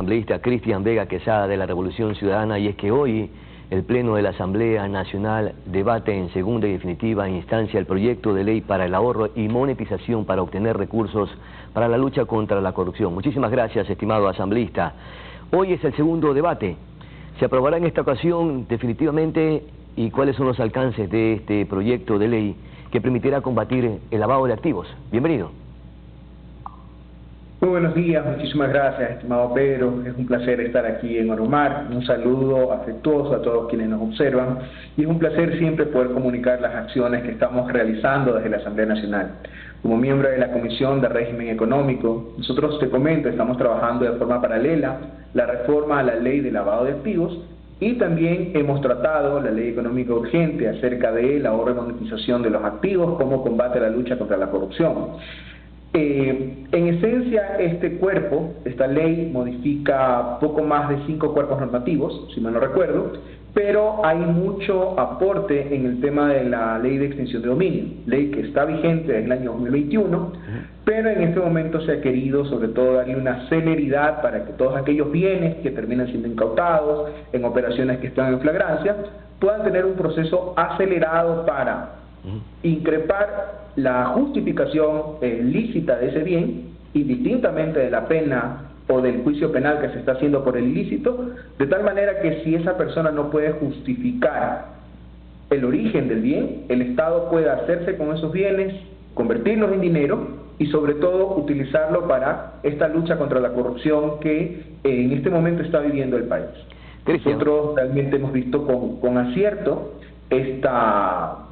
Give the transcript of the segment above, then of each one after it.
Asambleísta Cristian Vega Quesada de la Revolución Ciudadana, y es que hoy el Pleno de la Asamblea Nacional debate en segunda y definitiva instancia el proyecto de ley para el ahorro y monetización para obtener recursos para la lucha contra la corrupción. Muchísimas gracias, estimado asambleísta. Hoy es el segundo debate. ¿Se aprobará en esta ocasión definitivamente y cuáles son los alcances de este proyecto de ley que permitirá combatir el lavado de activos? Bienvenido. Muy buenos días, muchísimas gracias, estimado Pedro. Es un placer estar aquí en Oromar. Un saludo afectuoso a todos quienes nos observan y es un placer siempre poder comunicar las acciones que estamos realizando desde la Asamblea Nacional. Como miembro de la Comisión de Régimen Económico, nosotros, te comento, estamos trabajando de forma paralela la reforma a la Ley de Lavado de Activos y también hemos tratado la Ley Económica Urgente acerca del ahorro y monetización de los activos como combate a la lucha contra la corrupción. En esencia, esta ley modifica poco más de 5 cuerpos normativos, si mal no recuerdo, pero hay mucho aporte en el tema de la ley de extinción de dominio, ley que está vigente desde el año 2021, pero en este momento se ha querido sobre todo darle una celeridad para que todos aquellos bienes que terminan siendo incautados en operaciones que están en flagrancia puedan tener un proceso acelerado para increpar la justificación lícita de ese bien, indistintamente de la pena o del juicio penal que se está haciendo por el ilícito, de tal manera que si esa persona no puede justificar el origen del bien, el Estado puede hacerse con esos bienes, convertirlos en dinero y sobre todo utilizarlo para esta lucha contra la corrupción que en este momento está viviendo el país. Nosotros realmente hemos visto con acierto esta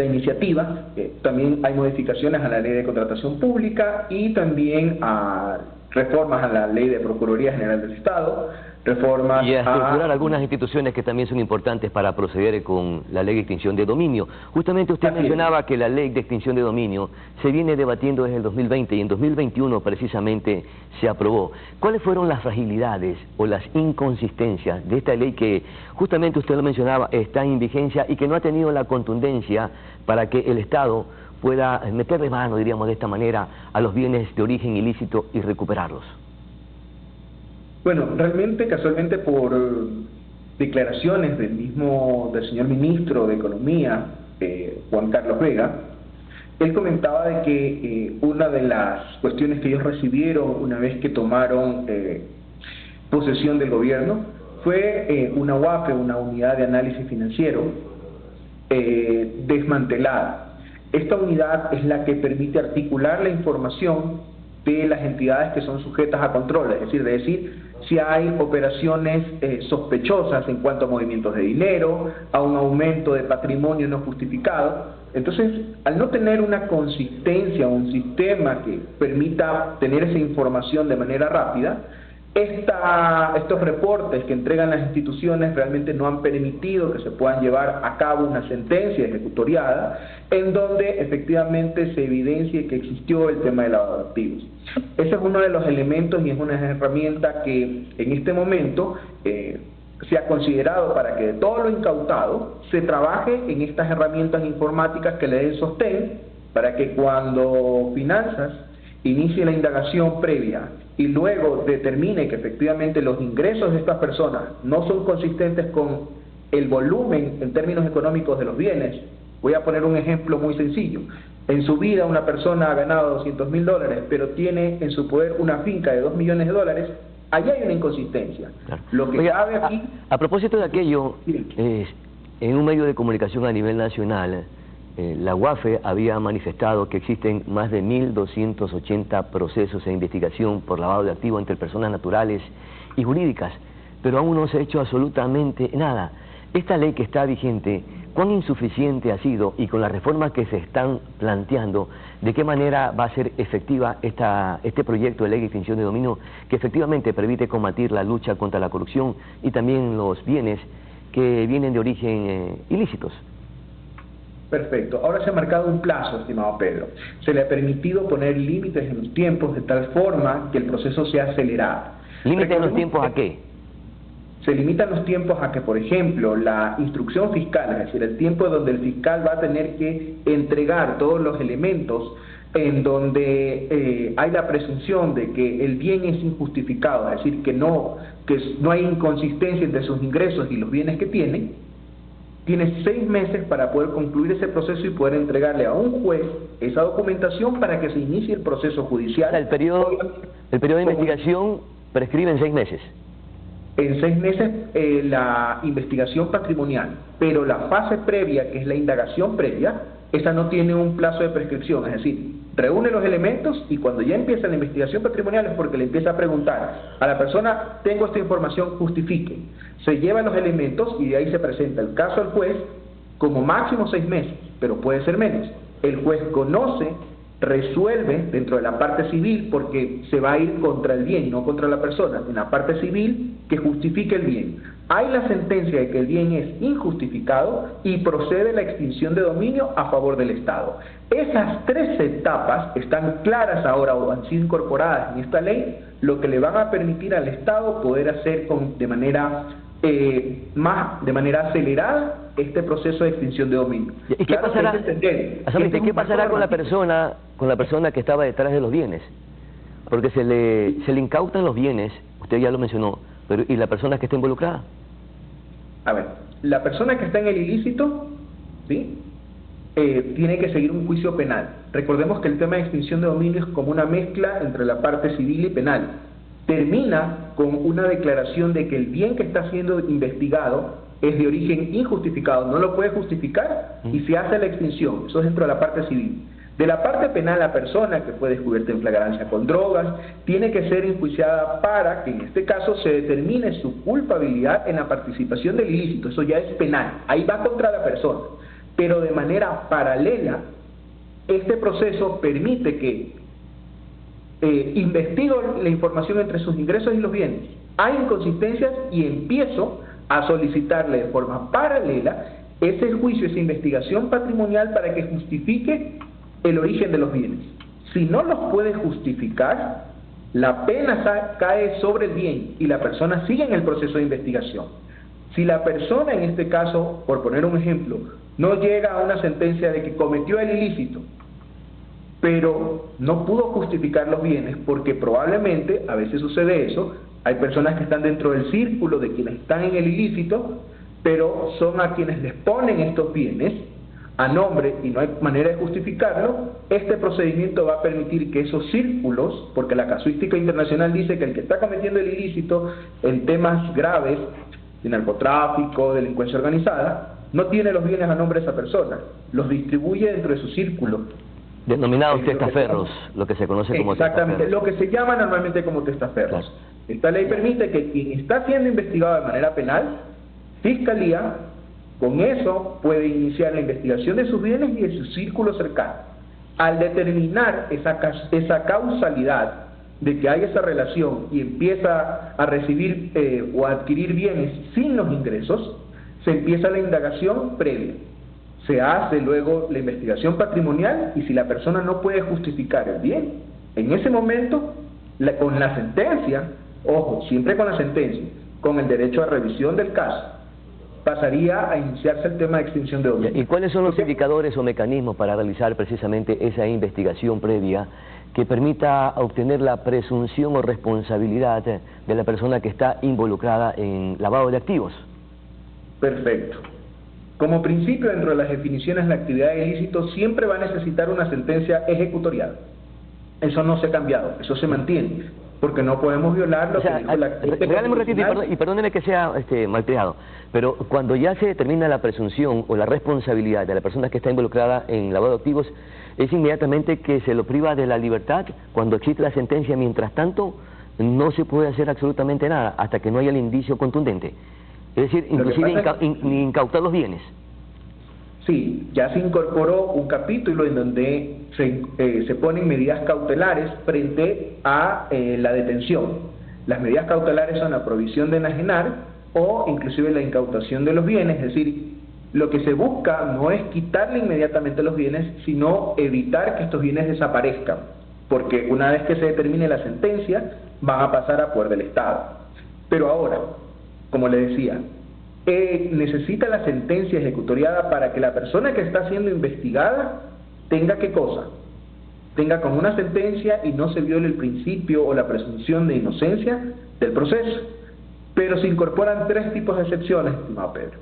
iniciativa. También hay modificaciones a la ley de contratación pública y también a reformas a la ley de Procuraduría General del Estado, reformas y a estructurar algunas instituciones que también son importantes para proceder con la ley de extinción de dominio. Justamente usted mencionaba que la ley de extinción de dominio se viene debatiendo desde el 2020 y en 2021 precisamente se aprobó. ¿Cuáles fueron las fragilidades o las inconsistencias de esta ley que justamente usted lo mencionaba, está en vigencia y que no ha tenido la contundencia para que el Estado pueda meterle mano, diríamos de esta manera, a los bienes de origen ilícito y recuperarlos? Bueno, realmente, casualmente, por declaraciones del señor ministro de Economía, Juan Carlos Vega, él comentaba de que una de las cuestiones que ellos recibieron una vez que tomaron posesión del gobierno fue una UAFE, una unidad de análisis financiero, desmantelada. Esta unidad es la que permite articular la información de las entidades que son sujetas a control, es decir, si hay operaciones sospechosas en cuanto a movimientos de dinero, a un aumento de patrimonio no justificado. Entonces, al no tener una consistencia, un sistema que permita tener esa información de manera rápida, estos reportes que entregan las instituciones realmente no han permitido que se puedan llevar a cabo una sentencia ejecutoriada en donde efectivamente se evidencie que existió el tema de lavado de activos. Ese es uno de los elementos y es una herramienta que en este momento se ha considerado para que de todo lo incautado se trabaje en estas herramientas informáticas que le den sostén para que cuando Finanzas inicie la indagación previa y luego determine que efectivamente los ingresos de estas personas no son consistentes con el volumen en términos económicos de los bienes. Voy a poner un ejemplo muy sencillo. En su vida una persona ha ganado $200.000, pero tiene en su poder una finca de $2 millones, allí hay una inconsistencia. Claro. Lo que cabe aquí... A propósito de aquello, en un medio de comunicación a nivel nacional, la UAFE había manifestado que existen más de 1.280 procesos de investigación por lavado de activos entre personas naturales y jurídicas, pero aún no se ha hecho absolutamente nada. Esta ley que está vigente, ¿cuán insuficiente ha sido y con las reformas que se están planteando, de qué manera va a ser efectiva este proyecto de ley de extinción de dominio que efectivamente permite combatir la lucha contra la corrupción y también los bienes que vienen de origen ilícitos? Perfecto. Ahora se ha marcado un plazo, estimado Pedro. Se le ha permitido poner límites en los tiempos de tal forma que el proceso sea acelerado. ¿Límites en los tiempos a qué? Se limitan los tiempos a que, por ejemplo, la instrucción fiscal, es decir, el tiempo donde el fiscal va a tener que entregar todos los elementos en donde hay la presunción de que el bien es injustificado, es decir, que no hay inconsistencia entre sus ingresos y los bienes que tiene 6 meses para poder concluir ese proceso y poder entregarle a un juez esa documentación para que se inicie el proceso judicial. El periodo de investigación prescribe en 6 meses. En 6 meses la investigación patrimonial, pero la fase previa, que es la indagación previa, esa no tiene un plazo de prescripción, es decir, reúne los elementos y cuando ya empieza la investigación patrimonial es porque le empieza a preguntar a la persona: tengo esta información, justifique. Se llevan los elementos y de ahí se presenta el caso al juez, como máximo 6 meses, pero puede ser menos. El juez conoce, resuelve dentro de la parte civil, porque se va a ir contra el bien, no contra la persona, en la parte civil, que justifique el bien. Hay la sentencia de que el bien es injustificado y procede la extinción de dominio a favor del Estado. Esas 3 etapas están claras ahora o han sido incorporadas en esta ley, lo que le van a permitir al Estado poder hacer de manera acelerada este proceso de extinción de dominio. ¿Y qué pasará, ¿qué pasará con la persona que estaba detrás de los bienes? Porque se le incautan los bienes, usted ya lo mencionó, pero ¿y la persona que está involucrada? A ver, la persona que está en el ilícito, ¿sí?, tiene que seguir un juicio penal. Recordemos que el tema de extinción de dominio es como una mezcla entre la parte civil y penal. Termina con una declaración de que el bien que está siendo investigado es de origen injustificado, no lo puede justificar y se hace la extinción. Eso es dentro de la parte civil. De la parte penal, la persona que fue descubierta en flagrancia con drogas tiene que ser enjuiciada para que en este caso se determine su culpabilidad en la participación del ilícito. Eso ya es penal, ahí va contra la persona. Pero de manera paralela, este proceso permite que investigo la información entre sus ingresos y los bienes. Hay inconsistencias y empiezo a solicitarle de forma paralela ese juicio, esa investigación patrimonial para que justifique el origen de los bienes. Si no los puede justificar, la pena cae sobre el bien y la persona sigue en el proceso de investigación. Si la persona, en este caso, por poner un ejemplo, no llega a una sentencia de que cometió el ilícito, pero no pudo justificar los bienes, porque probablemente, a veces sucede eso, hay personas que están dentro del círculo de quienes están en el ilícito, pero son a quienes les ponen estos bienes a nombre y no hay manera de justificarlo. Este procedimiento va a permitir que esos círculos, porque la casuística internacional dice que el que está cometiendo el ilícito en temas graves de narcotráfico, delincuencia organizada, no tiene los bienes a nombre de esa persona, los distribuye dentro de su círculo. Denominados testaferros, lo que se conoce como exactamente, testaferros. lo que se llama normalmente como testaferros. Claro. Esta ley permite que quien está siendo investigado de manera penal, Fiscalía, con eso puede iniciar la investigación de sus bienes y de su círculo cercano. Al determinar esa causalidad de que hay esa relación y empieza a recibir o a adquirir bienes sin los ingresos, se empieza la indagación previa. Se hace luego la investigación patrimonial y si la persona no puede justificar el bien, en ese momento, con la sentencia, ojo, siempre con la sentencia, con el derecho a revisión del caso, pasaría a iniciarse el tema de extinción de dominio. ¿Y cuáles son los indicadores o mecanismos para realizar precisamente esa investigación previa que permita obtener la presunción o responsabilidad de la persona que está involucrada en lavado de activos? Perfecto. Como principio, dentro de las definiciones de la actividad de ilícito, siempre va a necesitar una sentencia ejecutorial. Eso no se ha cambiado, eso se mantiene, porque no podemos violar lo que dijo la regáleme un ratito y perdóneme que sea malcriado, pero cuando ya se determina la presunción o la responsabilidad de la persona que está involucrada en lavado de activos, es inmediatamente que se lo priva de la libertad cuando existe la sentencia. Mientras tanto, no se puede hacer absolutamente nada hasta que no haya el indicio contundente. Es decir, inclusive incautar los bienes. Sí, ya se incorporó un capítulo en donde se ponen medidas cautelares frente a la detención. Las medidas cautelares son la provisión de enajenar o inclusive la incautación de los bienes, es decir, lo que se busca no es quitarle inmediatamente los bienes, sino evitar que estos bienes desaparezcan, porque una vez que se determine la sentencia, van a pasar a poder del Estado. Pero ahora, como le decía, necesita la sentencia ejecutoriada para que la persona que está siendo investigada tenga ¿qué cosa? tenga como una sentencia y no se viole el principio o la presunción de inocencia del proceso. Pero se incorporan tres tipos de excepciones, estimado Pedro.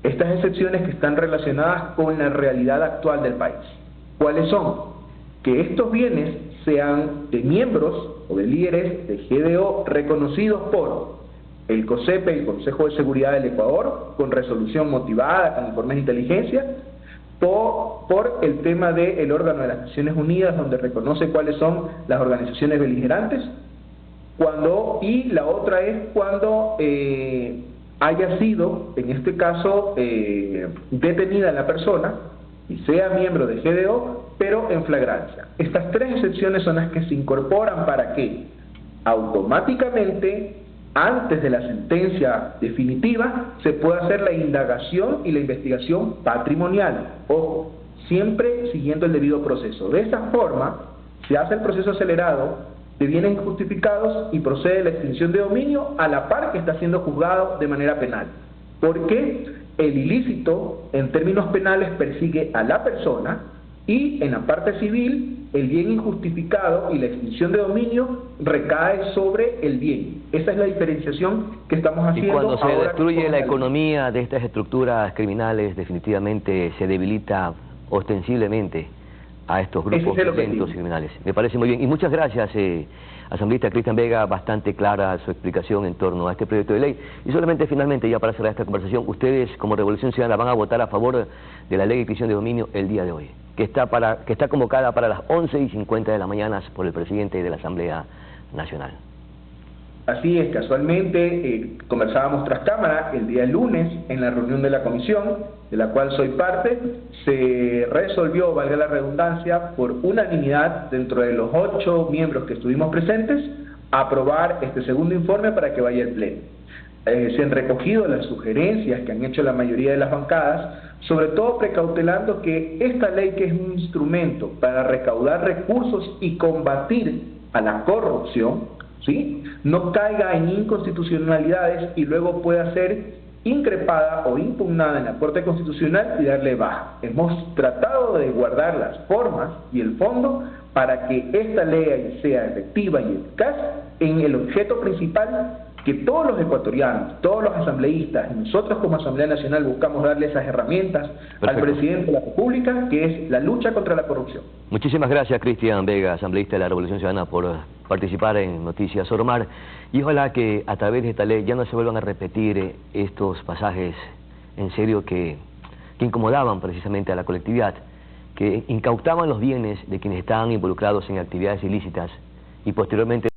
Estas excepciones que están relacionadas con la realidad actual del país. ¿Cuáles son? Que estos bienes sean de miembros o de líderes de GDO reconocidos por el COSEPE, el Consejo de Seguridad del Ecuador, con resolución motivada, con informes de inteligencia, por el tema del órgano de las Naciones Unidas, donde reconoce cuáles son las organizaciones beligerantes, y la otra es cuando haya sido, en este caso, detenida la persona y sea miembro de GDO, pero en flagrancia. Estas tres excepciones son las que se incorporan para que automáticamente, antes de la sentencia definitiva, se pueda hacer la indagación y la investigación patrimonial. Ojo, siempre siguiendo el debido proceso. De esta forma, se hace el proceso acelerado de bienes injustificados y procede la extinción de dominio a la par que está siendo juzgado de manera penal. Porque el ilícito, en términos penales, persigue a la persona, y en la parte civil, el bien injustificado y la extinción de dominio recae sobre el bien. Esa es la diferenciación que estamos haciendo. Y cuando se ahora destruye la economía de estas estructuras criminales, definitivamente se debilita ostensiblemente a estos grupos violentos y criminales. Me parece muy bien. Y muchas gracias, asambleísta Cristian Vega, bastante clara su explicación en torno a este proyecto de ley. Y solamente finalmente, ya para cerrar esta conversación, ustedes como Revolución Ciudadana van a votar a favor de la ley de extinción de dominio el día de hoy, que está convocada para las 11:50 de la mañana por el presidente de la Asamblea Nacional. Así es, casualmente conversábamos tras cámara el día lunes en la reunión de la comisión, de la cual soy parte, se resolvió, valga la redundancia, por unanimidad dentro de los 8 miembros que estuvimos presentes, aprobar este segundo informe para que vaya al Pleno. Se han recogido las sugerencias que han hecho la mayoría de las bancadas, sobre todo precautelando que esta ley, que es un instrumento para recaudar recursos y combatir a la corrupción, ¿sí?, no caiga en inconstitucionalidades y luego pueda ser increpada o impugnada en la Corte Constitucional y darle baja. Hemos tratado de guardar las formas y el fondo para que esta ley sea efectiva y eficaz en el objeto principal que todos los ecuatorianos, todos los asambleístas y nosotros como Asamblea Nacional buscamos darle esas herramientas al presidente de la República, que es la lucha contra la corrupción. Muchísimas gracias, Cristian Vega, asambleísta de la Revolución Ciudadana, por participar en Noticias Oromar, y ojalá que a través de esta ley ya no se vuelvan a repetir estos pasajes en serio que incomodaban precisamente a la colectividad, que incautaban los bienes de quienes estaban involucrados en actividades ilícitas y posteriormente